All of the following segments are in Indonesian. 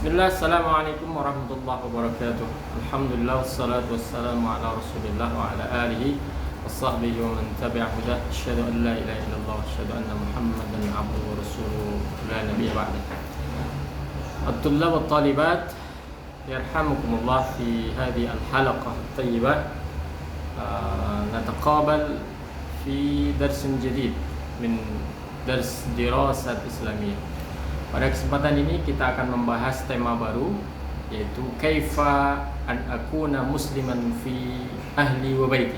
Bismillah, assalamualaikum warahmatullahi wabarakatuh. Alhamdulillah, wassalatu wassalamu ala rasulillah wa ala alihi wa sahbihi wa man tabi'a hudah. Asyhadu an la ilaha illallah wa asyhadu anna muhammadan abduhu wa rasuluh la nabiyya ba'dah. At-tullab wa talibat yarhamukumullah, fi hadhihi al-halaqah at-tayyibah nataqabal fi darsin jadid min dars dirasat islamiyah. Pada kesempatan ini kita akan membahas tema baru, yaitu kaifa an akuna musliman fi ahli wa baiti.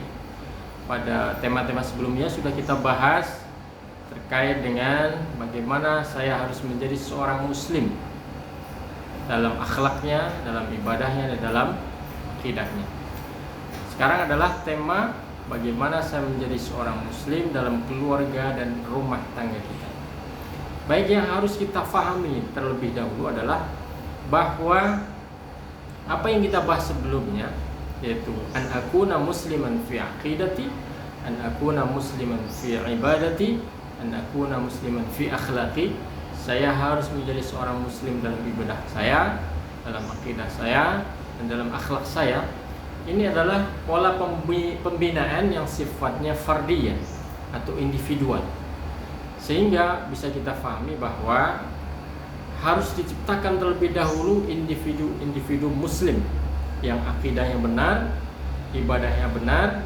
Pada tema-tema sebelumnya sudah kita bahas terkait dengan bagaimana saya harus menjadi seorang muslim dalam akhlaknya, dalam ibadahnya, dan dalam akidahnya. Sekarang adalah tema bagaimana saya menjadi seorang muslim dalam keluarga dan rumah tangga kita. Baik, yang harus kita fahami terlebih dahulu adalah bahwa apa yang kita bahas sebelumnya, yaitu an akuna musliman fi aqidati, an akuna musliman fi ibadati, an akuna musliman fi akhlaqi. Saya harus menjadi seorang muslim dalam ibadah saya, dalam akidah saya, dan dalam akhlak saya. Ini adalah pola pembinaan yang sifatnya fardiyah atau individual. Sehingga bisa kita pahami bahwa harus diciptakan terlebih dahulu individu muslim yang akidahnya benar, ibadahnya benar,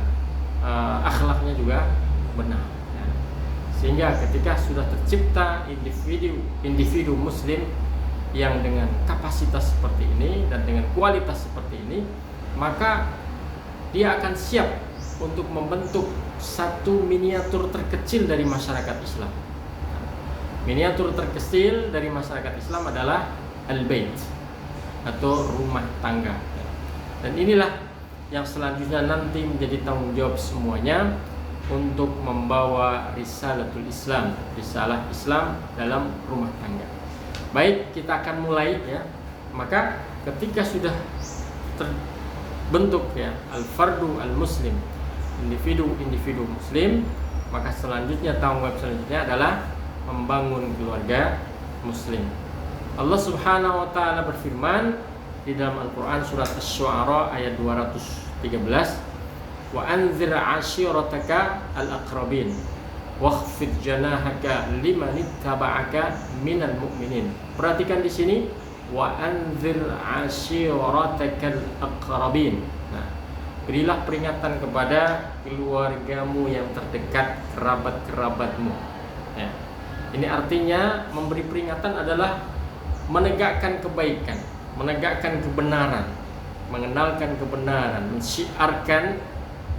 akhlaknya juga benar. Sehingga ketika sudah tercipta individu muslim yang dengan kapasitas seperti ini dan dengan kualitas seperti ini, maka dia akan siap untuk membentuk satu miniatur terkecil dari masyarakat Islam. Miniatur terkecil dari masyarakat Islam adalah al-bait atau rumah tangga. Dan inilah yang selanjutnya nanti menjadi tanggung jawab semuanya untuk membawa risalatul Islam, risalah Islam dalam rumah tangga. Baik, kita akan mulai ya. Maka ketika sudah terbentuk ya al-fardu al-muslim, individu muslim, maka selanjutnya tanggung jawab selanjutnya adalah membangun keluarga muslim. Allah Subhanahu wa taala berfirman di dalam Al-Qur'an surat Asy-Syu'ara ayat 213, wa anzir 'ashirataka al-aqrabin wakhfid janahaka liman ittaba'aka minal mu'minin. Perhatikan di sini, wa anzir 'ashirataka al-aqrabin. Nah, berilah peringatan kepada keluargamu yang terdekat, kerabat-kerabatmu ya. Ini artinya memberi peringatan adalah menegakkan kebaikan, menegakkan kebenaran, mengenalkan kebenaran, mensyiarkan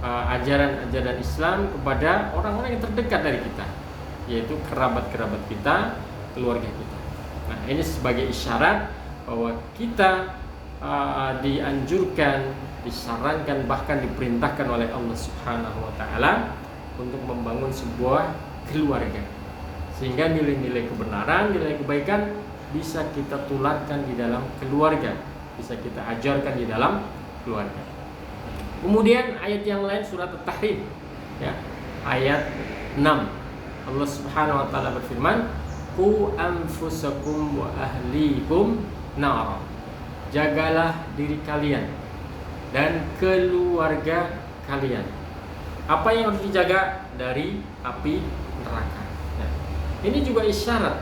ajaran-ajaran Islam kepada orang-orang yang terdekat dari kita, yaitu kerabat-kerabat kita, keluarga kita. Nah, ini sebagai isyarat bahwa kita dianjurkan, disarankan, bahkan diperintahkan oleh Allah Subhanahu wa taala untuk membangun sebuah keluarga. Sehingga nilai-nilai kebenaran, nilai kebaikan bisa kita tularkan di dalam keluarga, bisa kita ajarkan di dalam keluarga. Kemudian ayat yang lain surat At-Tahrim ya, ayat 6. Allah Subhanahu wa taala berfirman, "Qu anfusakum wa ahlikum nar." Jagalah diri kalian dan keluarga kalian. Apa yang harus dijaga? Dari api neraka. Nah, ini juga isyarat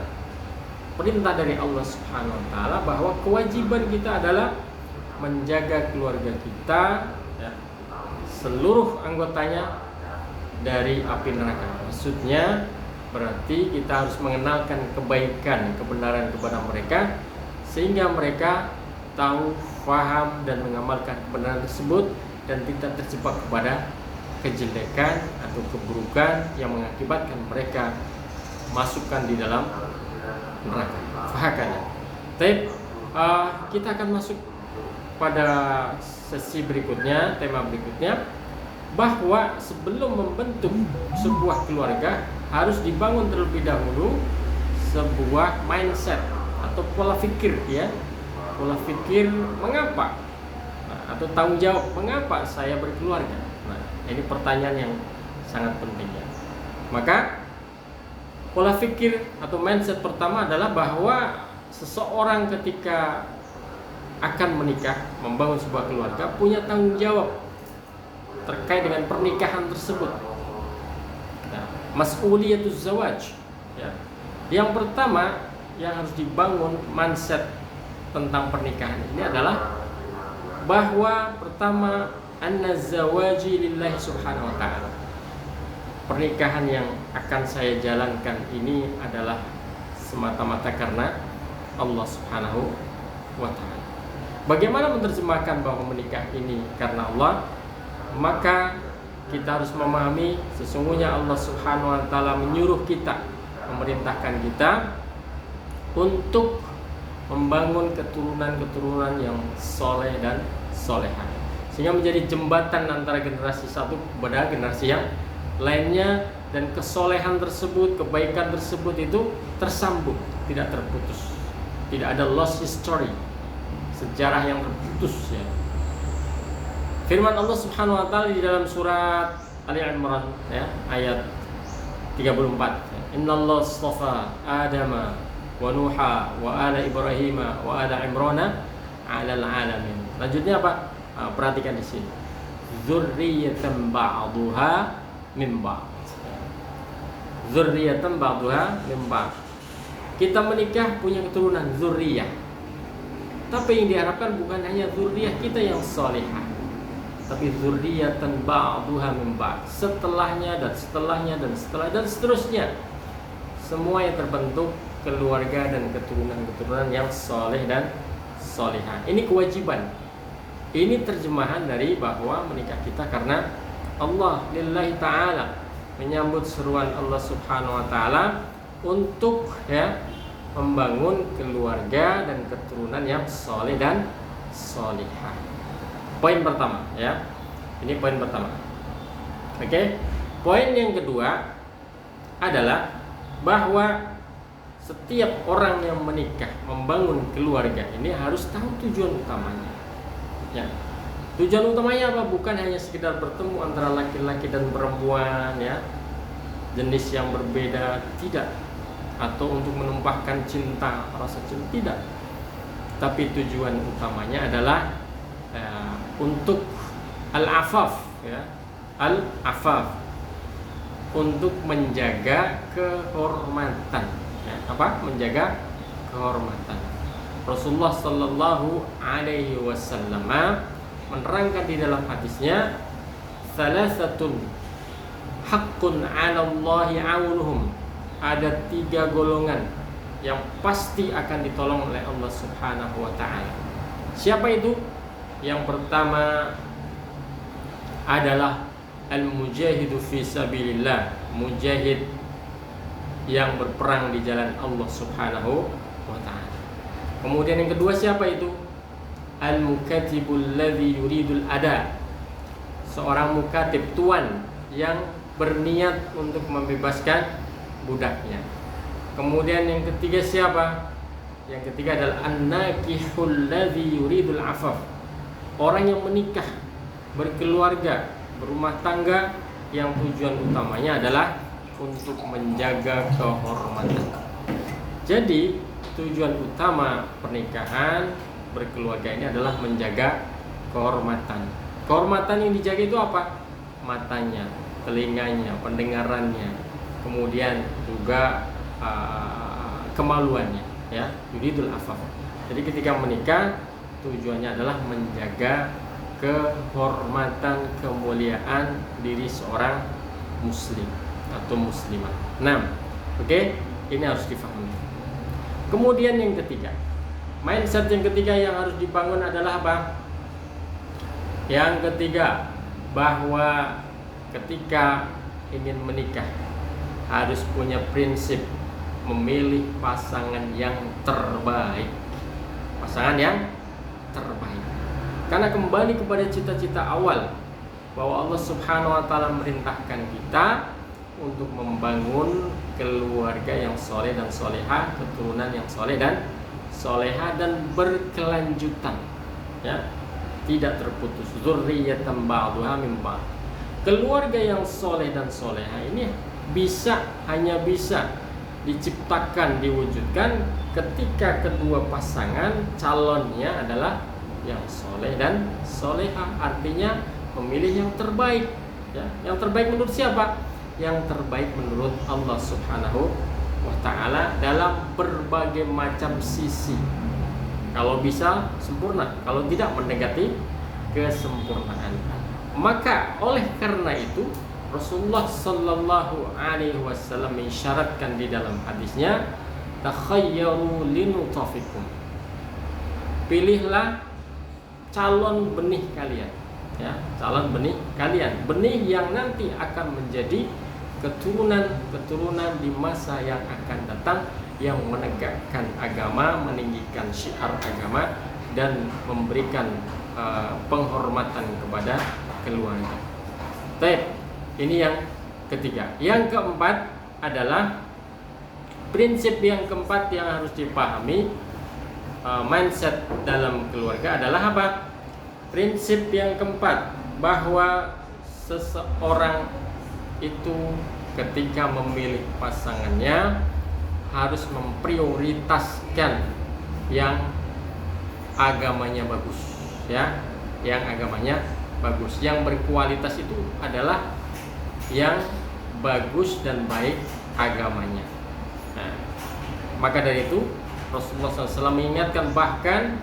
perintah dari Allah Subhanahu wa taala bahwa kewajiban kita adalah menjaga keluarga kita ya, seluruh anggotanya dari api neraka. Maksudnya berarti kita harus mengenalkan kebaikan, kebenaran kepada mereka sehingga mereka tahu, faham, dan mengamalkan kebenaran tersebut dan tidak terjebak kepada kejelekan atau keburukan yang mengakibatkan mereka masukkan di dalam neraka. Fahakannya. Baik, kita akan masuk pada sesi berikutnya, tema berikutnya, bahwa sebelum membentuk sebuah keluarga harus dibangun terlebih dahulu sebuah mindset atau pola pikir ya. Pola pikir mengapa atau tanggung jawab mengapa saya berkeluarga. Nah, ini pertanyaan yang sangat penting ya. Maka pola pikir atau mindset pertama adalah bahwa seseorang ketika akan menikah, membangun sebuah keluarga, punya tanggung jawab terkait dengan pernikahan tersebut. Nah, mas'uliyatuz zawaj, ya. Yang pertama yang harus dibangun mindset tentang pernikahan ini adalah bahwa pertama, anna zawaji lillahi subhanahu wa ta'ala. Pernikahan yang akan saya jalankan ini adalah semata-mata karena Allah subhanahu wa ta'ala. Bagaimana menerjemahkan bahwa menikah ini karena Allah? Maka kita harus memahami sesungguhnya Allah subhanahu wa ta'ala menyuruh kita, memerintahkan kita untuk membangun keturunan-keturunan yang soleh dan solehah, sehingga menjadi jembatan antara generasi satu kepada generasi yang lainnya, dan kesolehan tersebut, kebaikan tersebut itu tersambung, tidak terputus, tidak ada lost history, sejarah yang terputus, ya. Firman Allah subhanahu wa ta'ala di dalam surat Ali Imran, ya, ayat 34, Innallaha astafa Adama wa Nuha wa ala Ibrahim wa ala Imrana 'alal 'alamin. Lanjutnya apa? Perhatikan di sini. Dzurriyyatan ba'dhuha min ba'd. Dzurriyyatan ba'dhuha min ba'd. Kita menikah punya keturunan zurriyah. Tapi yang diharapkan bukan hanya zurriyah kita yang salihah, tapi dzurriyyatan ba'dhuha min ba'd. Setelahnya dan setelahnya dan setelah dan seterusnya. Semua yang terbentuk keluarga dan keturunan-keturunan yang soleh dan solihah. Ini kewajiban. Ini terjemahan dari bahwa menikah kita karena Allah, lillahi ta'ala, menyambut seruan Allah subhanahu wa ta'ala untuk, ya, membangun keluarga dan keturunan yang soleh dan solihah. Poin pertama, ya. Ini poin pertama. Oke. Poin yang kedua adalah bahwa setiap orang yang menikah, membangun keluarga ini harus tahu tujuan utamanya. Ya. Tujuan utamanya apa? Bukan hanya sekedar bertemu antara laki-laki dan perempuan, ya, jenis yang berbeda, tidak. Atau untuk menumpahkan cinta, rasa cinta, tidak. Tapi tujuan utamanya adalah untuk al-afaf, ya, al-afaf, untuk menjaga kehormatan. Ya, apa? Menjaga kehormatan. Rasulullah sallallahu alaihi wasallam menerangkan di dalam hadisnya, salasatun haqqun 'ala Allahi 'aunuhum. Ada 3 golongan yang pasti akan ditolong oleh Allah subhanahu wa ta'ala. Siapa itu? Yang pertama adalah al-mujahidu fi sabilillah, mujahid yang berperang di jalan Allah subhanahu wa ta'ala. Kemudian yang kedua siapa itu? Al-mukatibul ladzi yuridul ada, seorang mukatib, tuan yang berniat untuk membebaskan budaknya. Kemudian yang ketiga siapa? Yang ketiga adalah an-nakihul ladzi yuridul afaf, orang yang menikah, berkeluarga, berumah tangga, yang tujuan utamanya adalah untuk menjaga kehormatan. Jadi tujuan utama pernikahan, berkeluarga ini adalah menjaga kehormatan. Kehormatan yang dijaga itu apa? Matanya, telinganya, pendengarannya, kemudian juga kemaluannya, ya, yuridul afaf. Jadi ketika menikah tujuannya adalah menjaga kehormatan, kemuliaan diri seorang muslim atau muslimah. Nah, oke, ini harus difahami. Kemudian yang ketiga, mindset yang ketiga yang harus dibangun adalah apa? Yang ketiga, bahwa ketika ingin menikah harus punya prinsip memilih pasangan yang terbaik. Pasangan yang terbaik. Karena kembali kepada cita-cita awal bahwa Allah subhanahu wa ta'ala merintahkan kita untuk membangun keluarga yang soleh dan solehah, keturunan yang soleh dan solehah, dan berkelanjutan, ya, tidak terputus. Dzurriyyatan ba'dhuha min ba'd. Keluarga yang soleh dan solehah ini hanya bisa diciptakan, diwujudkan ketika kedua pasangan calonnya adalah yang soleh dan soleha, artinya memilih yang terbaik. Ya, yang terbaik menurut siapa? Yang terbaik menurut Allah Subhanahu wa Ta'ala dalam berbagai macam sisi. Kalau bisa sempurna, kalau tidak mendekati kesempurnaan. Maka oleh karena itu Rasulullah Sallallahu Alaihi Wasallam mensyaratkan di dalam hadisnya, takhayyaru linutafikum, pilihlah calon benih kalian, ya, calon benih kalian, benih yang nanti akan menjadi keturunan di masa yang akan datang, yang menegakkan agama, meninggikan syiar agama, dan memberikan penghormatan kepada keluarga. Baik, ini yang ketiga. Yang keempat adalah prinsip yang keempat yang harus dipahami, mindset dalam keluarga adalah apa? Prinsip yang keempat, bahwa seseorang itu ketika memilih pasangannya harus memprioritaskan yang agamanya bagus, ya, yang agamanya bagus, yang berkualitas itu adalah yang bagus dan baik agamanya. Nah, maka dari itu Rasulullah SAW mengingatkan, bahkan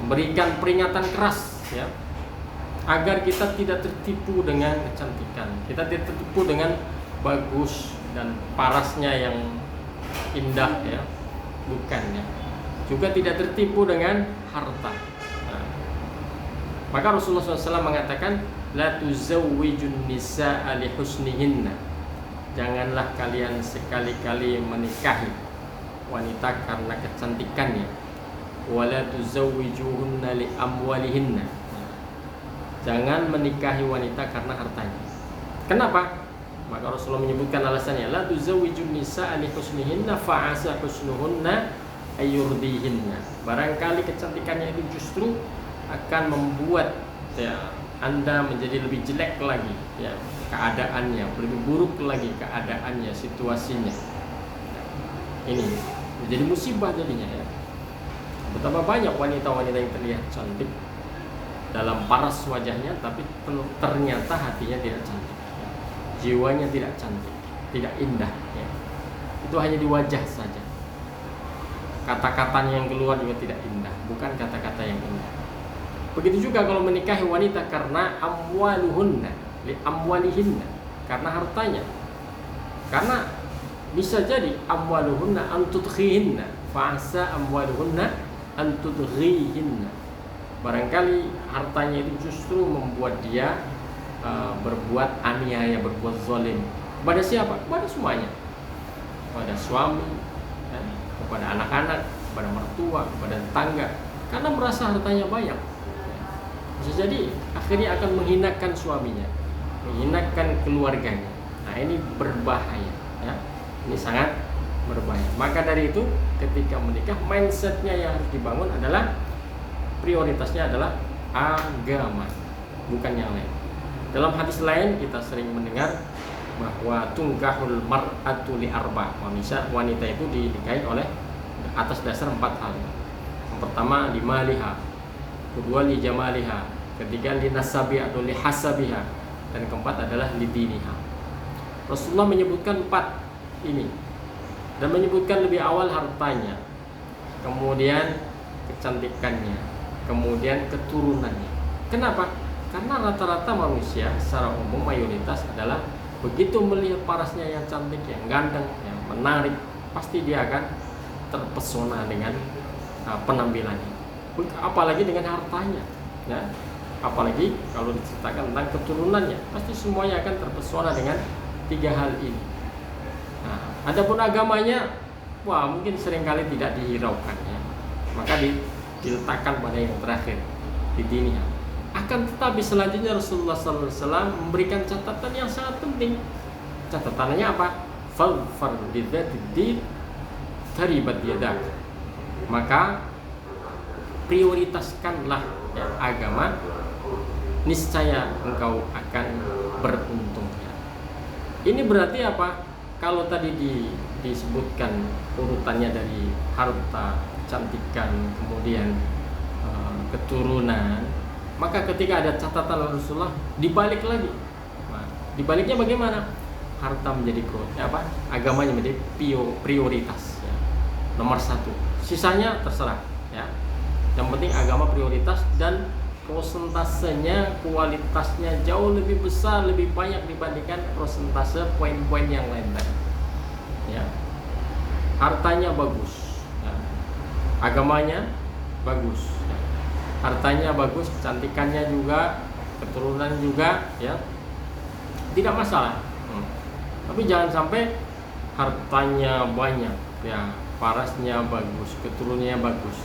memberikan peringatan keras, ya, agar kita tidak tertipu dengan kecantikan, kita tidak tertipu dengan bagus dan parasnya yang indah, ya, bukan, ya. Juga tidak tertipu dengan harta. Nah, maka Rasulullah SAW mengatakan, la tuzawwijun nisaa li husnihinna, janganlah kalian sekali-kali menikahi wanita karena kecantikannya, wala tuzawwijuhunna li amwalihinna, jangan menikahi wanita karena hartanya. Kenapa? Maka Rasulullah menyebutkan alasannya, la tuzawwijun nisaa li husnihinna fa'asa husnuhunna ayurdihinna, barangkali kecantikannya itu justru akan membuat, ya, Anda menjadi lebih jelek lagi, ya, keadaannya, lebih buruk lagi keadaannya, situasinya. Ini menjadi musibah jadinya, ya. Betapa banyak wanita-wanita yang terlihat cantik dalam paras wajahnya, tapi ternyata hatinya tidak cantik, ya. Jiwanya tidak cantik, tidak indah, ya. Itu hanya di wajah saja. Kata-katanya yang keluar juga tidak indah, bukan kata-kata yang indah. Begitu juga kalau menikahi wanita karena amwaluhunna li amwalihinna, karena hartanya. Karena bisa jadi amwaluhunna antudghihinna, fa'asa amwaluhunna antudghihinna. Barangkali hartanya itu justru membuat dia berbuat aniaya, berbuat zalim. Kepada siapa? Kepada semuanya. Kepada suami, ya, kepada anak-anak, kepada mertua, kepada tetangga, karena merasa hartanya banyak. Bisa jadi akhirnya akan menghinakan suaminya, menghinakan keluarganya. Nah, ini berbahaya, ya. Ini sangat berbahaya. Maka dari itu ketika menikah, mindsetnya yang harus dibangun adalah prioritasnya adalah agama, bukan yang lain. Dalam hadis lain kita sering mendengar bahwa tungkahul mar'atu li arba', wanita itu dinikahi oleh atas dasar 4 hal. Yang pertama li maliha, kedua li jamaliha, ketiga li nasabiha atau li hasabiha, dan keempat adalah li diniha. Rasulullah menyebutkan 4 ini dan menyebutkan lebih awal hartanya, kemudian kecantikannya, kemudian keturunannya. Kenapa? Karena rata-rata manusia secara umum mayoritas adalah begitu melihat parasnya yang cantik, yang ganteng, yang menarik, pasti dia akan terpesona dengan penampilannya. Apalagi dengan hartanya, ya. Apalagi kalau diceritakan tentang keturunannya, pasti semuanya akan terpesona dengan 3 hal ini. Nah, adapun agamanya, wah, mungkin seringkali tidak dihiraukan, ya. Maka diletakkan pada yang terakhir, di diniha. Akan tetapi selanjutnya Rasulullah SAW memberikan catatan yang sangat penting. Catatannya apa? Falfar bidzatid taribat yadak. Maka prioritaskanlah, ya, agama, niscaya engkau akan beruntung, ya. Ini berarti apa? Kalau tadi disebutkan urutannya dari harta, kecantikan, kemudian keturunan, maka ketika ada catatan Rasulullah dibalik lagi. Nah, dibaliknya bagaimana? Harta menjadi agamanya menjadi prioritas, ya. Nomor 1. Sisanya terserah, ya. Yang penting agama prioritas dan prosentasenya, kualitasnya jauh lebih besar, lebih banyak dibandingkan prosentase poin-poin yang lain tadi. Ya. Hartanya bagus, ya. Agamanya bagus, ya. Hartanya bagus, kecantikannya juga, keturunan juga, ya. Tidak masalah. Tapi jangan sampai hartanya banyak, ya, parasnya bagus, keturunannya bagus,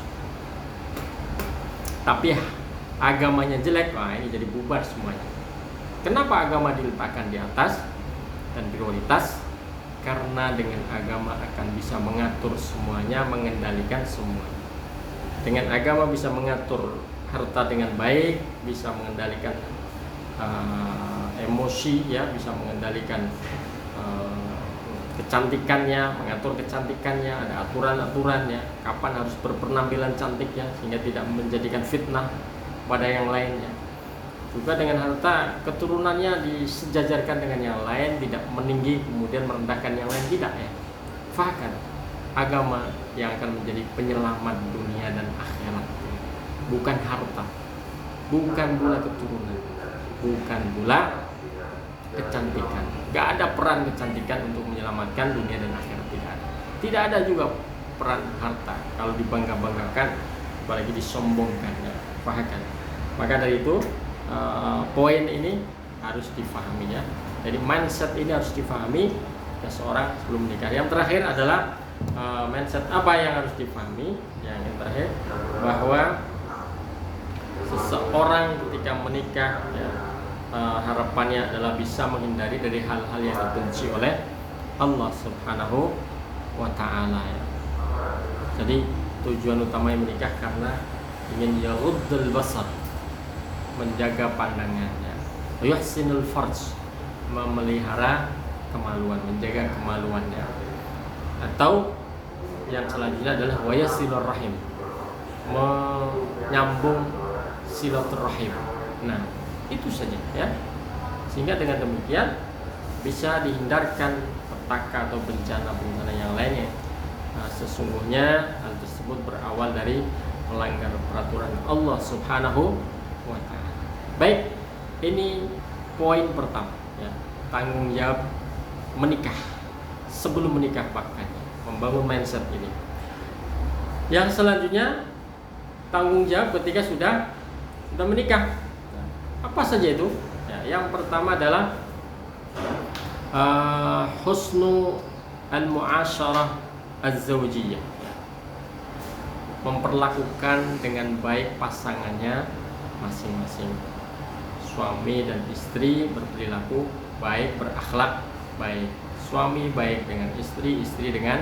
tapi agamanya jelek, wah ini jadi bubar semuanya. Kenapa agama diletakkan di atas dan prioritas? Karena dengan agama akan bisa mengatur semuanya, mengendalikan semuanya. Dengan agama bisa mengatur harta dengan baik, bisa mengendalikan emosi, ya, bisa mengendalikan kecantikannya, mengatur kecantikannya, ada aturan-aturannya, kapan harus berpenampilan cantiknya sehingga tidak menjadikan fitnah pada yang lainnya. Juga dengan harta, keturunannya disejajarkan dengan yang lain, tidak meninggi kemudian merendahkan yang lain, tidak, ya. Bahkan agama yang akan menjadi penyelamat dunia dan akhirat, bukan harta, bukan pula keturunan, bukan pula kecantikan. Gak ada peran kecantikan untuk menyelamatkan dunia dan akhirat, tidak ada. Tidak ada juga peran harta kalau dibangga-banggakan, apalagi disombongkan, ya. Bahkan. Maka dari itu poin ini harus difahami, ya. Jadi mindset ini harus difahami ya seorang sebelum menikah. Yang terakhir adalah mindset apa yang harus difahami? Yang terakhir, bahwa seseorang ketika menikah, ya, harapannya adalah bisa menghindari dari hal-hal yang dibenci oleh Allah Subhanahu wa ta'ala, ya. Jadi tujuan utama yang menikah karena ingin yaghuddul basar, menjaga pandangannya, yuhsinul farj, memelihara kemaluan, menjaga kemaluannya. Atau yang selanjutnya adalah wayasilur rahim, menyambung silaturahim. Nah, itu saja, ya. Sehingga dengan demikian bisa dihindarkan petaka atau bencana-bencana yang lainnya. Nah, sesungguhnya hal tersebut berawal dari melanggar peraturan Allah Subhanahu wa ta'ala. Baik, ini poin pertama, ya. Tanggung jawab menikah sebelum menikah, bahkan membangun mindset ini. Yang selanjutnya, tanggung jawab ketika sudah menikah. Apa saja itu? Ya, yang pertama adalah husnu al-mu'asyarah az-zawjiyah, ya. Memperlakukan dengan baik pasangannya masing-masing. Suami dan istri berperilaku baik, berakhlak baik. Suami baik dengan istri, istri dengan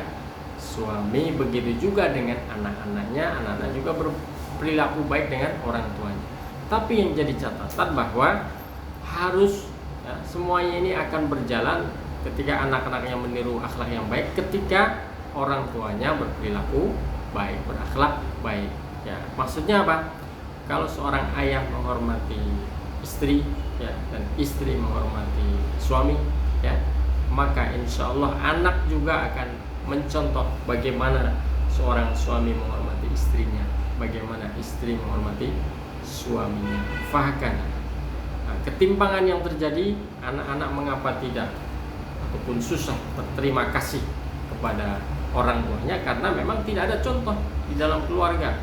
suami, begitu juga dengan anak-anaknya, anak-anak juga berperilaku baik dengan orang tuanya. Tapi yang jadi catatan bahwa harus, ya, semuanya ini akan berjalan ketika anak-anaknya meniru akhlak yang baik, ketika orang tuanya berperilaku baik, berakhlak baik, ya. Maksudnya apa? Kalau seorang ayah menghormati istri, ya, dan istri menghormati suami, ya, maka insya Allah anak juga akan mencontoh bagaimana seorang suami menghormati istrinya, bagaimana istri menghormati suaminya. Bahkan ketimpangan yang terjadi, anak-anak mengapa tidak ataupun susah berterima kasih kepada orang tuanya, karena memang tidak ada contoh di dalam keluarga.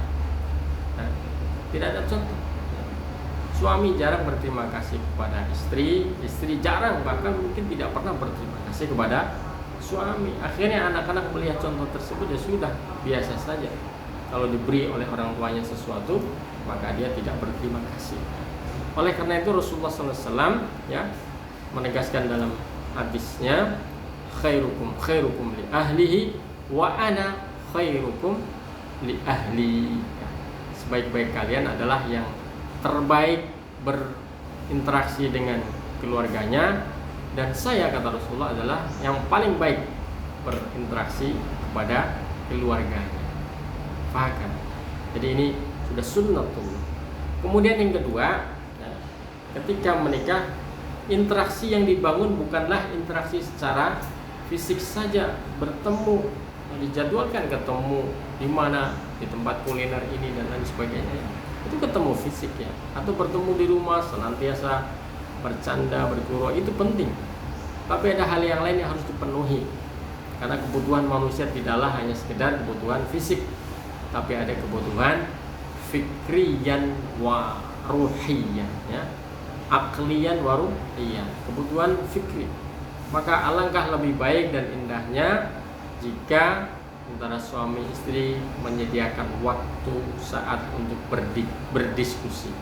Nah, tidak ada contoh. Suami jarang berterima kasih kepada istri, istri jarang, bahkan mungkin tidak pernah berterima kasih kepada suami. Akhirnya anak-anak melihat contoh tersebut, ya sudah, biasa saja. Kalau diberi oleh orang tuanya sesuatu, maka dia tidak berterima kasih. Oleh karena itu Rasulullah SAW, ya, menegaskan dalam hadisnya, khairukum li ahlihi wa ana khairukum li ahli. Sebaik-baik kalian adalah yang terbaik berinteraksi dengan keluarganya, dan saya, kata Rasulullah, adalah yang paling baik berinteraksi kepada keluarganya. Faham? Jadi ini sudah sunnatullah. Kemudian yang kedua, ketika menikah, interaksi yang dibangun bukanlah interaksi secara fisik saja, bertemu, dijadwalkan ketemu di mana, di tempat kuliner ini dan lain sebagainya. Itu ketemu fisik ya, atau bertemu di rumah senantiasa bercanda, bergurau, itu penting. Tapi ada hal yang lain yang harus dipenuhi. Karena kebutuhan manusia tidaklah hanya sekedar kebutuhan fisik, tapi ada kebutuhan fikriyan wa ruhiyan, ya. Akliyan wa ruhiyan, kebutuhan fikri. Maka alangkah lebih baik dan indahnya jika antara suami istri menyediakan waktu saat untuk berdiskusi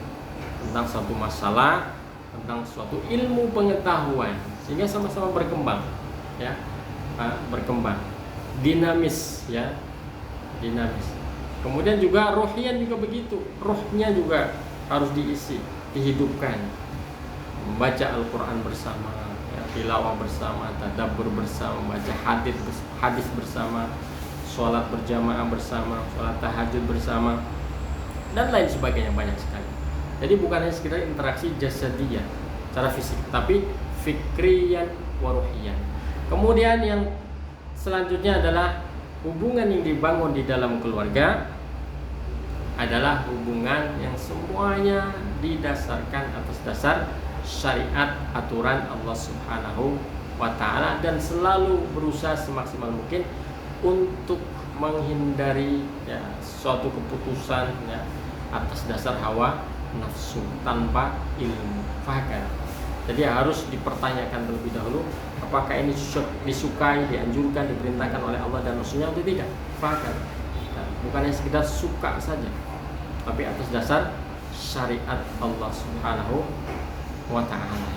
tentang suatu masalah, tentang suatu ilmu pengetahuan, sehingga sama-sama berkembang, ya. Berkembang, dinamis, ya, dinamis. Kemudian juga rohian juga begitu, rohnya juga harus diisi, dihidupkan, membaca Al-Quran bersama, ya, tilawah bersama, tadabbur bersama, membaca hadis bersama, sholat berjamaah bersama, sholat tahajud bersama, dan lain sebagainya, banyak sekali. Jadi bukan hanya sekedar interaksi jasadiyah secara fisik, tapi fikriyan wa ruhiyan. Kemudian yang selanjutnya adalah hubungan yang dibangun di dalam keluarga adalah hubungan yang semuanya didasarkan atas dasar syariat, aturan Allah Subhanahu wa ta'ala, dan selalu berusaha semaksimal mungkin untuk menghindari, ya, suatu keputusan, ya, atas dasar hawa nafsu tanpa ilmu. Faham? Jadi harus dipertanyakan terlebih dahulu apakah ini disukai, dianjurkan, diperintahkan oleh Allah dan Rasulnya atau tidak. Faham? Bukannya sekedar suka saja, tapi atas dasar syariat Allah Subhanahu wa ta'ala.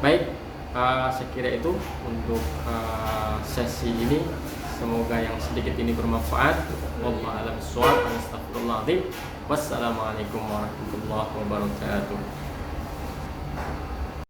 Baik, saya kira itu untuk sesi ini. Semoga yang sedikit ini bermanfaat. Wallahu a'lam bishawab. Astagfirullahaladzim. Wassalamualaikum warahmatullahi wabarakatuh.